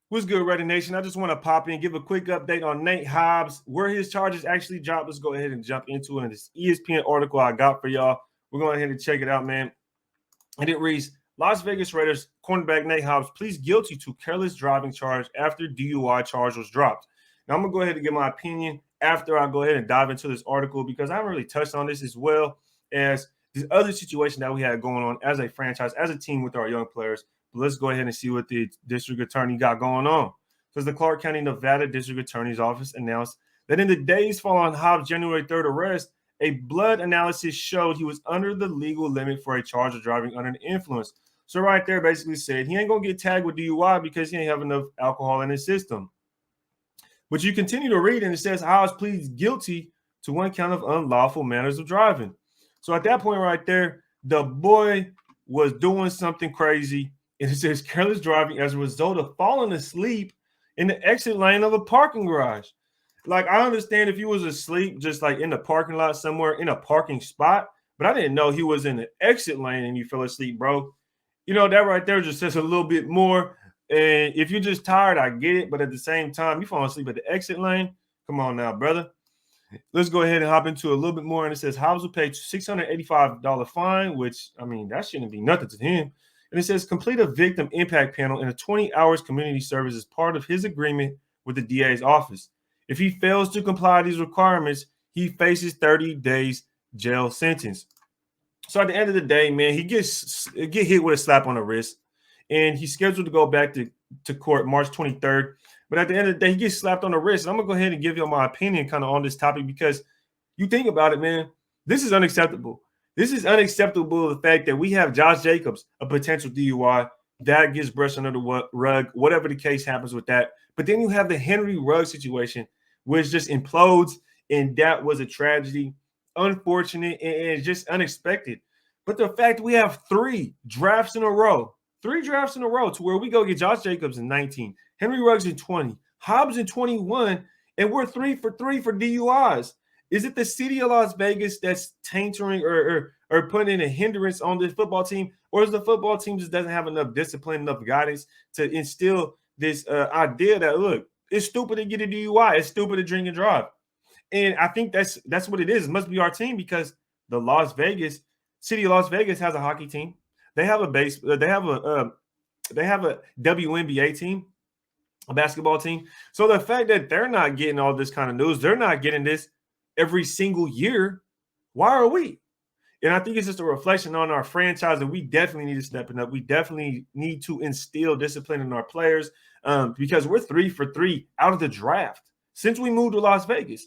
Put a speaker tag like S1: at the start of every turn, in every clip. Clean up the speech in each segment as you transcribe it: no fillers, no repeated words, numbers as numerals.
S1: What's good, Reddit Nation? I just want to pop in, give a quick update on Nate Hobbs, where his charges actually dropped. Let's go ahead and jump into it. In this ESPN article I got for y'all, we're going ahead and check it out, man. And it reads, Las Vegas Raiders cornerback Nate Hobbs pleads guilty to careless driving charge after DUI charge was dropped. Now, I'm going to go ahead and give my opinion after I go ahead and dive into this article because I haven't really touched on this as well as this other situation that we had going on as a franchise, as a team with our young players. But let's go ahead and see what the district attorney got going on. Because the Clark County, Nevada District Attorney's Office announced that in the days following Hobbs' January 3rd arrest, a blood analysis showed he was under the legal limit for a charge of driving under the influence. So right there basically said he ain't going to get tagged with DUI because he ain't have enough alcohol in his system. But you continue to read and it says Hobbs pleads guilty to one count of unlawful manners of driving. So at that point right there, the boy was doing something crazy. And it says careless driving as a result of falling asleep in the exit lane of a parking garage. Like, I understand if you was asleep just like in the parking lot somewhere in a parking spot, but I didn't know he was in the exit lane and you fell asleep, bro. You know, that right there just says a little bit more. And if you're just tired, I get it. But at the same time, you fall asleep at the exit lane. Come on now, brother. Let's go ahead and hop into a little bit more. And it says Hobbs will pay $685 fine, which, I mean, that shouldn't be nothing to him. And it says complete a victim impact panel in a 20 hours community service as part of his agreement with the DA's office. If he fails to comply with these requirements, he faces 30 days jail sentence. So at the end of the day, man, he get hit with a slap on the wrist, and he's scheduled to go back to court March 23rd. But at the end of the day, he gets slapped on the wrist. And I'm going to go ahead and give you my opinion kind of on this topic because you think about it, man, this is unacceptable. This is unacceptable, the fact that we have Josh Jacobs, a potential DUI, that gets brushed under the rug, whatever the case happens with that. But then you have the Henry Ruggs situation, which just implodes, and that was a tragedy, unfortunate, and just unexpected. But the fact we have three drafts in a row to where we go get Josh Jacobs in 19, Henry Ruggs in 20, Hobbs in 21, and we're 3 for 3 for DUIs. Is it the city of Las Vegas that's tainting or putting in a hindrance on the football team? Or is the football team just doesn't have enough discipline, enough guidance to instill this idea that, look, it's stupid to get a DUI. It's stupid to drink and drive. And I think that's what it is. It must be our team because the city of Las Vegas has a hockey team. They have a WNBA team, a basketball team. So the fact that they're not getting all this kind of news, they're not getting this every single year. Why are we? And I think it's just a reflection on our franchise that we definitely need to step it up. We definitely need to instill discipline in our players because we're 3 for 3 out of the draft since we moved to Las Vegas.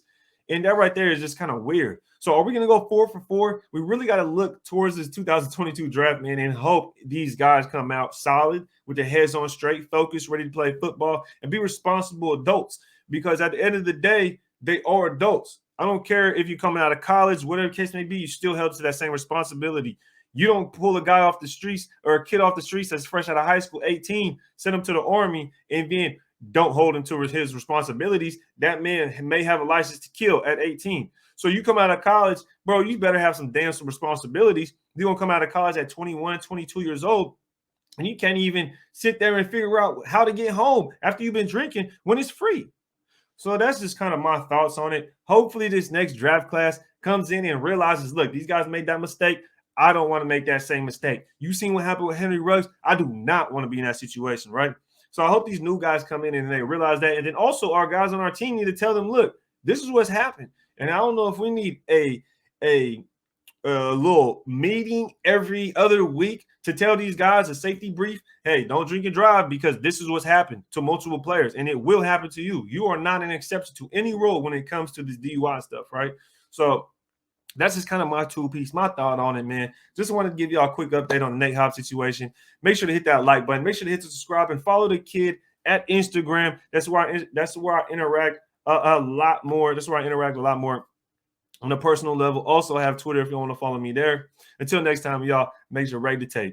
S1: And that right there is just kind of weird. So are we going to go 4 for 4? We really got to look towards this 2022 draft, man, and hope these guys come out solid with their heads on straight, focused, ready to play football, and be responsible adults. Because at the end of the day, they are adults. I don't care if you're coming out of college, whatever the case may be, you still held to that same responsibility. You don't pull a guy off the streets or a kid off the streets that's fresh out of high school, 18, send him to the Army, and then don't hold him to his responsibilities. That man may have a license to kill at 18. So you come out of college, bro, you better have some responsibilities. You're going to come out of college at 21, 22 years old, and you can't even sit there and figure out how to get home after you've been drinking when it's free. So that's just kind of my thoughts on it. Hopefully this next draft class comes in and realizes, look, these guys made that mistake. I don't want to make that same mistake. You seen what happened with Henry Ruggs? I do not want to be in that situation, right? So I hope these new guys come in and they realize that. And then also our guys on our team need to tell them, look, this is what's happened. And I don't know if we need a little meeting every other week to tell these guys a safety brief. Hey, don't drink and drive because this is what's happened to multiple players, and it will happen to you. You are not an exception to any rule when it comes to this DUI stuff, right? So that's just kind of my two-piece, my thought on it, man. Just wanted to give y'all a quick update on the Nate Hobbs situation. Make sure to hit that like button. Make sure to hit the subscribe and follow the kid at Instagram. That's where I interact a lot more. That's where I interact a lot more on a personal level. Also, I have Twitter if you want to follow me there. Until next time, y'all, make sure to rate the tape.